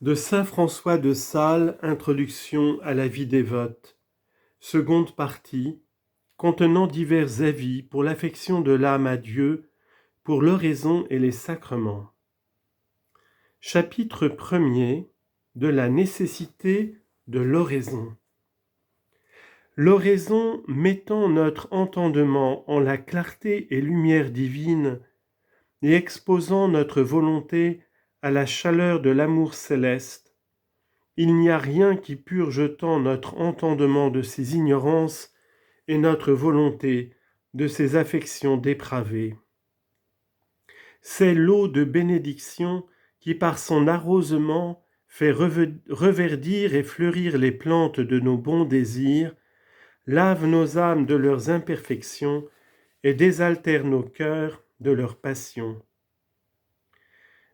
De saint François de Sales, Introduction à la vie dévote. Seconde partie, contenant divers avis pour l'affection de l'âme à Dieu, pour l'oraison et les sacrements. Chapitre 1er, de la nécessité de l'oraison. L'oraison mettant notre entendement en la clarté et lumière divine et exposant notre volonté à la chaleur de l'amour céleste, il n'y a rien qui purge tant notre entendement de ses ignorances et notre volonté de ses affections dépravées. C'est l'eau de bénédiction qui par son arrosement fait reverdir et fleurir les plantes de nos bons désirs, lave nos âmes de leurs imperfections et désaltère nos cœurs de leurs passions.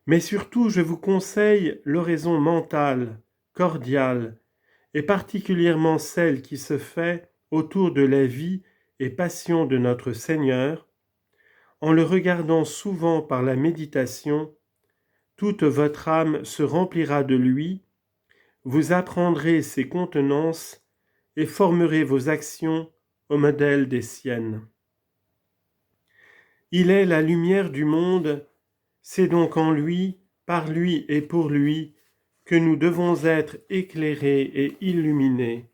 Mais surtout, je vous conseille l'oraison mentale, cordiale, et particulièrement celle qui se fait autour de la vie et passion de notre Seigneur, en le regardant souvent par la méditation, toute votre âme se remplira de lui, vous apprendrez ses contenances et formerez vos actions au modèle des siennes. Il est la lumière du monde, c'est donc en lui, par lui et pour lui, que nous devons être éclairés et illuminés.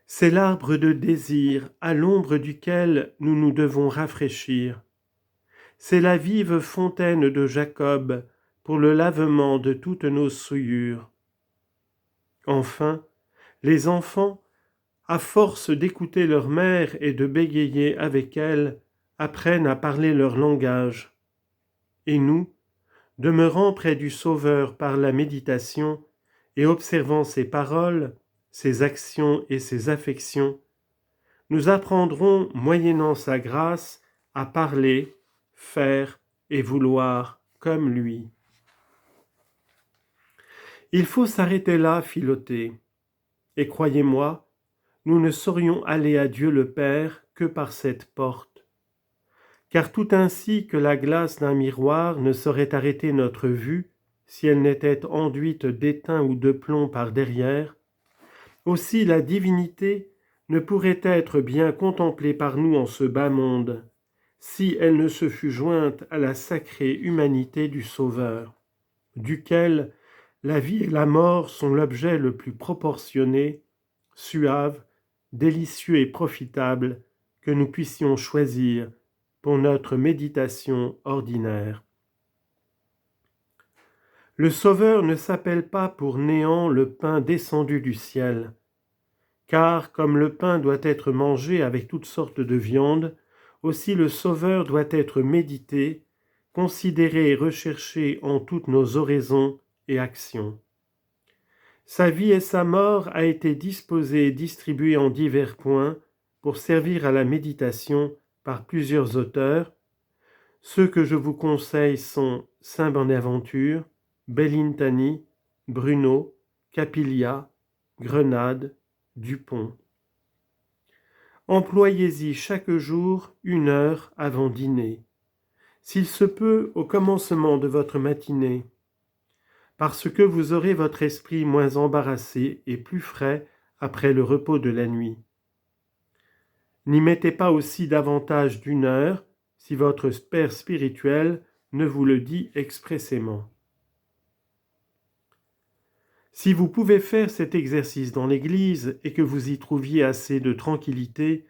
C'est l'arbre de désir à l'ombre duquel nous nous devons rafraîchir. C'est la vive fontaine de Jacob pour le lavement de toutes nos souillures. Enfin, les enfants, à force d'écouter leur mère et de bégayer avec elle, apprennent à parler leur langage. Et nous, demeurant près du Sauveur par la méditation et observant ses paroles, ses actions et ses affections, nous apprendrons, moyennant sa grâce, à parler, faire et vouloir comme lui. Il faut s'arrêter là, Philothée, et croyez-moi, nous ne saurions aller à Dieu le Père que par cette porte. Car tout ainsi que la glace d'un miroir ne saurait arrêter notre vue si elle n'était enduite d'étain ou de plomb par derrière, aussi la divinité ne pourrait être bien contemplée par nous en ce bas monde, si elle ne se fût jointe à la sacrée humanité du Sauveur, duquel la vie et la mort sont l'objet le plus proportionné, suave, délicieux et profitable que nous puissions choisir pour notre méditation ordinaire. Le Sauveur ne s'appelle pas pour néant le pain descendu du ciel, car comme le pain doit être mangé avec toutes sortes de viandes, aussi le Sauveur doit être médité, considéré et recherché en toutes nos oraisons et actions. Sa vie et sa mort a été disposée et distribuée en divers points pour servir à la méditation par plusieurs auteurs. Ceux que je vous conseille sont saint Bonaventure, Bellintani, Bruno, Capillia, Grenade, Dupont. Employez-y chaque jour 1 heure avant dîner, s'il se peut au commencement de votre matinée, parce que vous aurez votre esprit moins embarrassé et plus frais après le repos de la nuit. N'y mettez pas aussi davantage d'1 heure, si votre père spirituel ne vous le dit expressément. Si vous pouvez faire cet exercice dans l'Église et que vous y trouviez assez de tranquillité,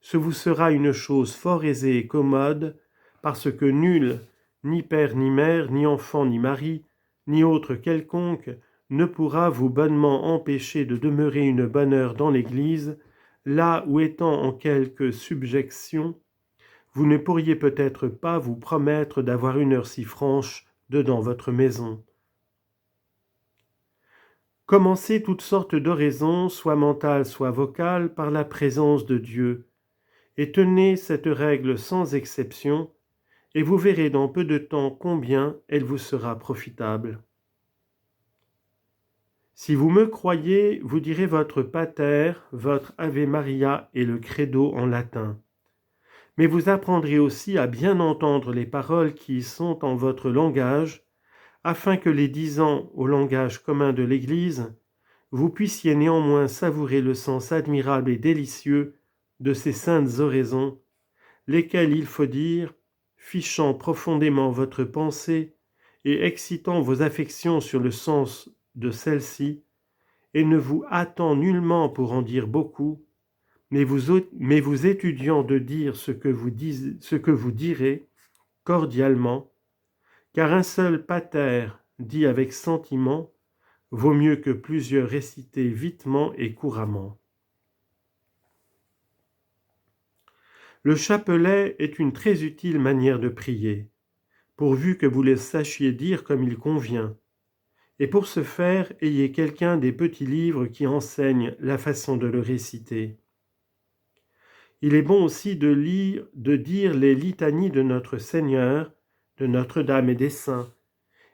ce vous sera une chose fort aisée et commode, parce que nul, ni père ni mère, ni enfant ni mari, ni autre quelconque, ne pourra vous bonnement empêcher de demeurer une bonne heure dans l'Église, là où étant en quelque subjection, vous ne pourriez peut-être pas vous promettre d'avoir 1 heure si franche dedans votre maison. Commencez toutes sortes d'oraisons, soit mentales, soit vocales, par la présence de Dieu, et tenez cette règle sans exception, et vous verrez dans peu de temps combien elle vous sera profitable. Si vous me croyez, vous direz votre Pater, votre Ave Maria et le Credo en latin. Mais vous apprendrez aussi à bien entendre les paroles qui sont en votre langage, afin que les disant au langage commun de l'Église, vous puissiez néanmoins savourer le sens admirable et délicieux de ces saintes oraisons, lesquelles, il faut dire, fichant profondément votre pensée et excitant vos affections sur le sens de celle-ci, et ne vous hâtant nullement pour en dire beaucoup, mais vous étudiant de dire ce que vous direz cordialement, car un seul pater dit avec sentiment vaut mieux que plusieurs récités vitement et couramment. Le chapelet est une très utile manière de prier, pourvu que vous le sachiez dire comme il convient. Et pour ce faire, ayez quelqu'un des petits livres qui enseignent la façon de le réciter. Il est bon aussi de dire les litanies de notre Seigneur, de Notre-Dame et des saints,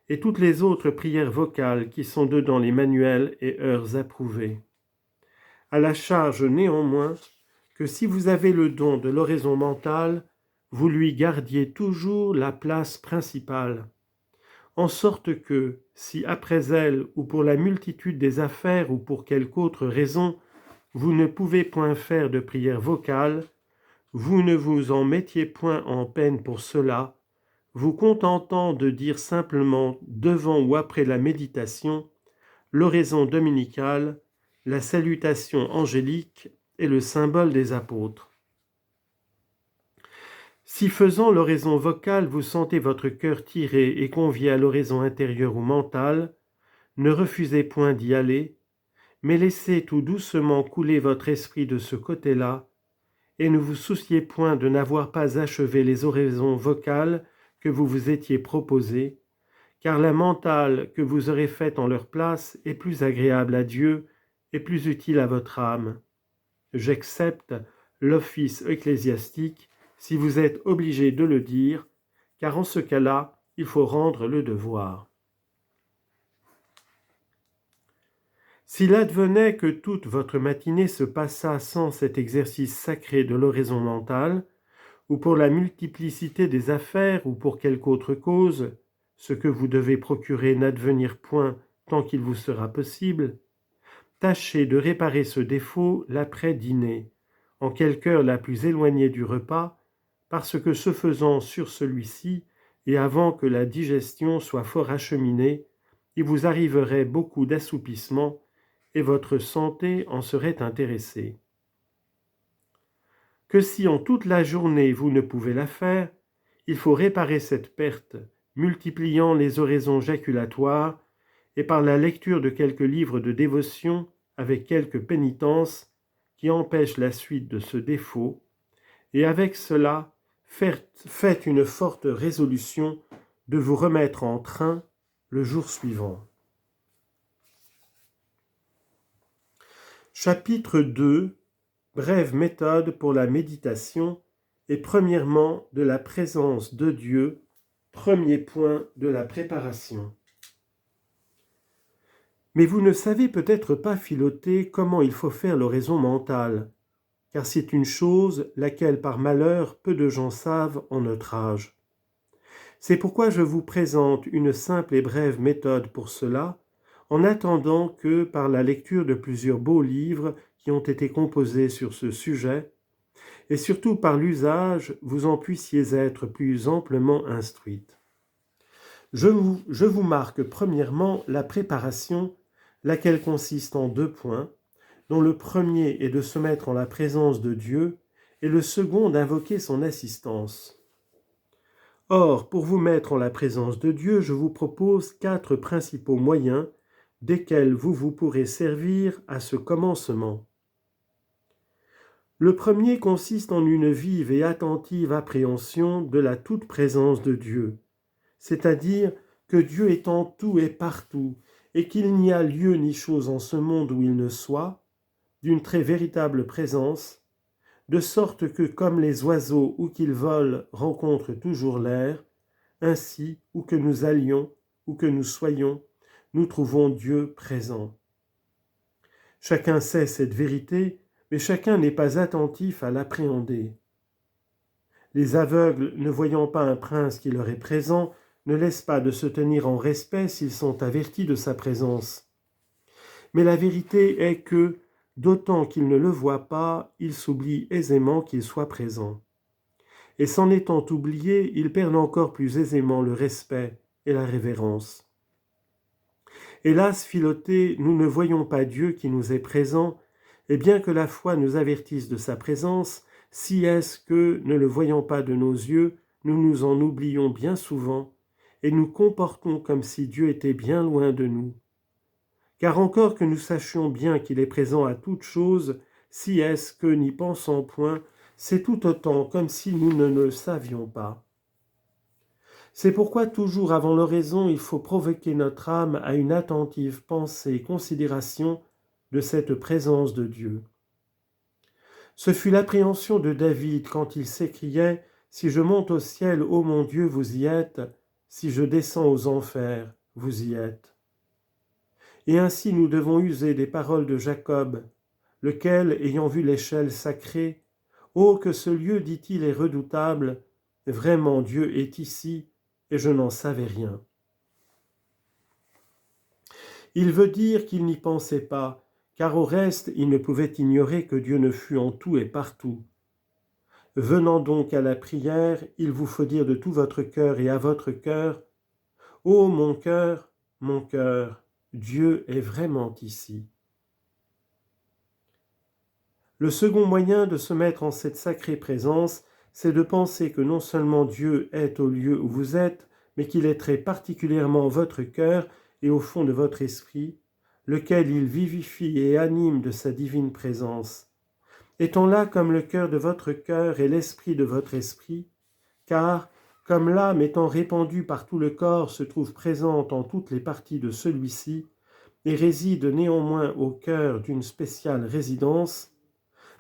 et toutes les autres prières vocales qui sont dedans les manuels et heures approuvées. À la charge néanmoins que si vous avez le don de l'oraison mentale, vous lui gardiez toujours la place principale, en sorte que, si après elle, ou pour la multitude des affaires, ou pour quelque autre raison, vous ne pouvez point faire de prière vocale, vous ne vous en mettiez point en peine pour cela, vous contentant de dire simplement devant ou après la méditation, l'oraison dominicale, la salutation angélique et le symbole des apôtres. Si faisant l'oraison vocale vous sentez votre cœur tiré et convié à l'oraison intérieure ou mentale, ne refusez point d'y aller, mais laissez tout doucement couler votre esprit de ce côté-là, et ne vous souciez point de n'avoir pas achevé les oraisons vocales que vous vous étiez proposées, car la mentale que vous aurez faite en leur place est plus agréable à Dieu et plus utile à votre âme. J'accepte l'office ecclésiastique si vous êtes obligé de le dire, car en ce cas-là, il faut rendre le devoir. S'il advenait que toute votre matinée se passât sans cet exercice sacré de l'oraison mentale, ou pour la multiplicité des affaires, ou pour quelque autre cause, ce que vous devez procurer n'advenir point tant qu'il vous sera possible, tâchez de réparer ce défaut l'après-dîner, en quelque heure la plus éloignée du repas, parce que ce faisant sur celui-ci, et avant que la digestion soit fort acheminée, il vous arriverait beaucoup d'assoupissement, et votre santé en serait intéressée. Que si en toute la journée vous ne pouvez la faire, il faut réparer cette perte, multipliant les oraisons jaculatoires, et par la lecture de quelques livres de dévotion avec quelques pénitences qui empêchent la suite de ce défaut, et avec cela, faites une forte résolution de vous remettre en train le jour suivant. Chapitre 2. Brève méthode pour la méditation et premièrement de la présence de Dieu, premier point de la préparation. Mais vous ne savez peut-être pas filoter comment il faut faire l'oraison mentale, car c'est une chose laquelle par malheur peu de gens savent en notre âge. C'est pourquoi je vous présente une simple et brève méthode pour cela, en attendant que, par la lecture de plusieurs beaux livres qui ont été composés sur ce sujet, et surtout par l'usage, vous en puissiez être plus amplement instruite. Je vous marque premièrement la préparation, laquelle consiste en 2 points, dont le premier est de se mettre en la présence de Dieu et le second d'invoquer son assistance. Or, pour vous mettre en la présence de Dieu, je vous propose 4 principaux moyens desquels vous pourrez servir à ce commencement. Le premier consiste en une vive et attentive appréhension de la toute présence de Dieu, c'est-à-dire que Dieu est en tout et partout, et qu'il n'y a lieu ni chose en ce monde où il ne soit, d'une très véritable présence, de sorte que comme les oiseaux où qu'ils volent rencontrent toujours l'air, ainsi où que nous allions, où que nous soyons, nous trouvons Dieu présent. Chacun sait cette vérité, mais chacun n'est pas attentif à l'appréhender. Les aveugles, ne voyant pas un prince qui leur est présent, ne laissent pas de se tenir en respect s'ils sont avertis de sa présence. Mais la vérité est que, d'autant qu'ils ne le voient pas, ils s'oublient aisément qu'il soit présent. Et s'en étant oubliés, ils perdent encore plus aisément le respect et la révérence. Hélas, Philothée, nous ne voyons pas Dieu qui nous est présent, et bien que la foi nous avertisse de sa présence, si est-ce que, ne le voyant pas de nos yeux, nous nous en oublions bien souvent, et nous comportons comme si Dieu était bien loin de nous. Car encore que nous sachions bien qu'il est présent à toutes choses, si est-ce que, n'y pensant point, c'est tout autant comme si nous ne le savions pas. C'est pourquoi toujours avant l'oraison, il faut provoquer notre âme à une attentive pensée et considération de cette présence de Dieu. Ce fut l'appréhension de David quand il s'écriait « Si je monte au ciel, ô mon Dieu, vous y êtes, si je descends aux enfers, vous y êtes. » Et ainsi nous devons user des paroles de Jacob, lequel, ayant vu l'échelle sacrée, « Oh, que ce lieu, dit-il, est redoutable, vraiment Dieu est ici, et je n'en savais rien. » Il veut dire qu'il n'y pensait pas, car au reste, il ne pouvait ignorer que Dieu ne fût en tout et partout. Venant donc à la prière, il vous faut dire de tout votre cœur et à votre cœur, « Ô mon cœur, Dieu est vraiment ici. » Le second moyen de se mettre en cette sacrée présence, c'est de penser que non seulement Dieu est au lieu où vous êtes, mais qu'il est très particulièrement votre cœur et au fond de votre esprit, lequel il vivifie et anime de sa divine présence. Étant là comme le cœur de votre cœur et l'esprit de votre esprit, car, comme l'âme étant répandue par tout le corps se trouve présente en toutes les parties de celui-ci, et réside néanmoins au cœur d'une spéciale résidence,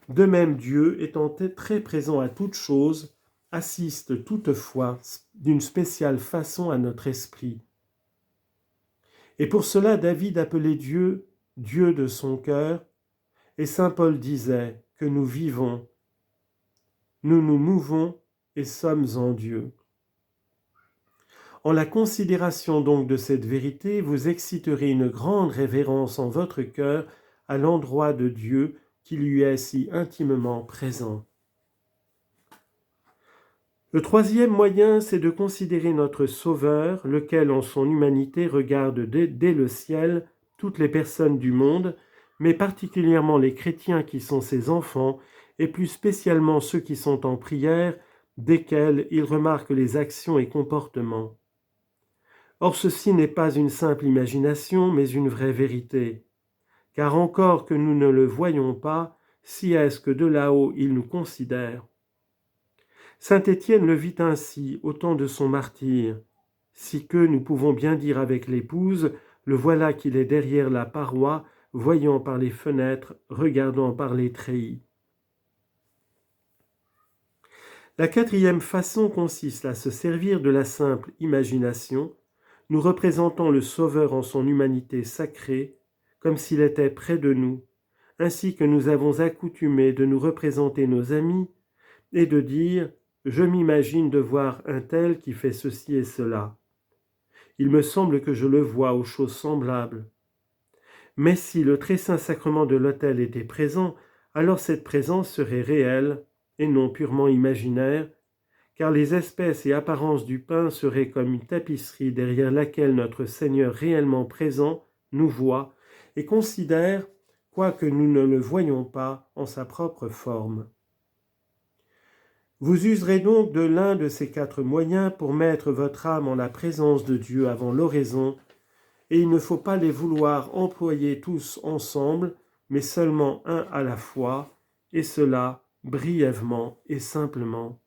de même Dieu, étant très présent à toutes choses, assiste toutefois d'une spéciale façon à notre esprit. Et pour cela David appelait Dieu « Dieu de son cœur », et saint Paul disait que nous vivons, nous nous mouvons et sommes en Dieu. En la considération donc de cette vérité, vous exciterez une grande révérence en votre cœur à l'endroit de Dieu qui lui est si intimement présent. Le troisième moyen, c'est de considérer notre Sauveur, lequel en son humanité regarde dès le ciel toutes les personnes du monde, mais particulièrement les chrétiens qui sont ses enfants, et plus spécialement ceux qui sont en prière, desquels il remarque les actions et comportements. Or ceci n'est pas une simple imagination, mais une vraie vérité. Car encore que nous ne le voyons pas, si est-ce que de là-haut il nous considère. Saint Étienne le vit ainsi au temps de son martyre, si que nous pouvons bien dire avec l'épouse, le voilà qu'il est derrière la paroi, voyant par les fenêtres, regardant par les treillis. La quatrième façon consiste à se servir de la simple imagination, nous représentant le Sauveur en son humanité sacrée, comme s'il était près de nous, ainsi que nous avons accoutumé de nous représenter nos amis et de dire « je m'imagine de voir un tel qui fait ceci et cela. Il me semble que je le vois aux choses semblables. » Mais si le très saint sacrement de l'autel était présent, alors cette présence serait réelle et non purement imaginaire, car les espèces et apparences du pain seraient comme une tapisserie derrière laquelle notre Seigneur réellement présent nous voit et considère, quoique nous ne le voyions pas, en sa propre forme. Vous userez donc de l'un de ces quatre moyens pour mettre votre âme en la présence de Dieu avant l'oraison, et il ne faut pas les vouloir employer tous ensemble, mais seulement un à la fois, et cela brièvement et simplement.